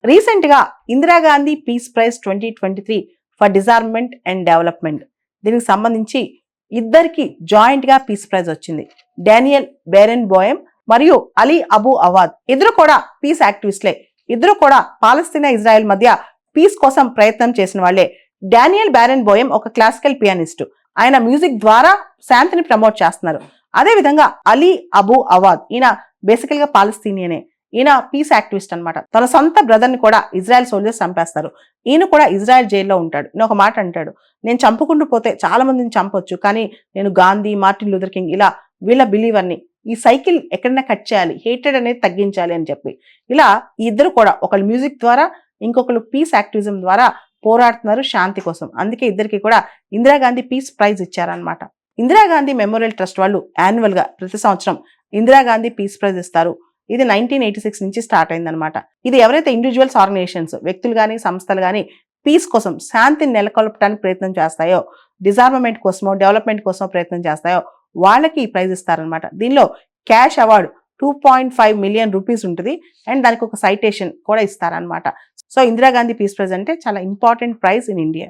Recent గా Indira Gandhi peace prize 2023 for disarmament and development, దీనికి సంబంధించి ఇద్దరికి జాయింట్ గా పీస్ ప్రైజ్ వచ్చింది. డానియల్ బేరెన్బోయమ్ మరియు అలీ అబూ అవాద్ ఇద్దరు కూడా పీస్ యాక్టివిస్ట్లే. ఇద్దరు కూడా పాలస్తీనా ఇజ్రాయెల్ మధ్య పీస్ కోసం ప్రయత్నం చేసిన వాళ్లే. డానియల్ బేరెన్బోయమ్ ఒక క్లాసికల్ పియానిస్ట్. ఆయన మ్యూజిక్ ద్వారా శాంతిని ప్రమోట్ చేస్తున్నారు. అదే విధంగా అలీ అబూ అవాద్ ఈయన బేసికల్ గా పాలస్తీనియనే. ఈయన పీస్ యాక్టివిస్ట్ అనమాట. తన సొంత బ్రదర్ ని కూడా ఇజ్రాయెల్ సోల్జర్స్ చంపేస్తారు. ఈయన కూడా ఇజ్రాయెల్ జైల్లో ఉంటాడు. ఈయన ఒక మాట అంటాడు, నేను చంపుకుంటూ పోతే చాలా మందిని చంపొచ్చు, కానీ నేను గాంధీ, మార్టిన్ లూథర్ కింగ్ ఇలా వీళ్ళ బిలీవర్ని. ఈ సైకిల్ ఎక్కడైనా కట్ చేయాలి, హేటెడ్ అనేది తగ్గించాలి అని చెప్పి ఇలా ఈ ఇద్దరు కూడా ఒకళ్ళు మ్యూజిక్ ద్వారా, ఇంకొకళ్ళు పీస్ యాక్టివిజం ద్వారా పోరాడుతున్నారు శాంతి కోసం. అందుకే ఇద్దరికి కూడా ఇందిరాగాంధీ పీస్ ప్రైజ్ ఇచ్చారనమాట. ఇందిరాగాంధీ మెమోరియల్ ట్రస్ట్ వాళ్ళు యాన్యువల్ గా ప్రతి సంవత్సరం ఇందిరాగాంధీ పీస్ ప్రైజ్ ఇస్తారు. ఇది 1986 నుంచి స్టార్ట్ అయిందనమాట. ఇది ఎవరైతే ఇండివిజువల్స్, ఆర్గనైజేషన్స్, వ్యక్తులు కానీ సంస్థలు కానీ పీస్ కోసం, శాంతిని నెలకొల్పడానికి ప్రయత్నం చేస్తాయో, డిజార్మమెంట్ కోసమో డెవలప్మెంట్ కోసమో ప్రయత్నం చేస్తాయో వాళ్ళకి ఈ ప్రైజ్ ఇస్తారనమాట. దీనిలో క్యాష్ అవార్డు 2.5 మిలియన్ రూపీస్ ఉంటుంది అండ్ దానికి ఒక సైటేషన్ కూడా ఇస్తారనమాట. సో ఇందిరాగాంధీ పీస్ ప్రైజ్ అంటే చాలా ఇంపార్టెంట్ ప్రైజ్ ఇన్ ఇండియా.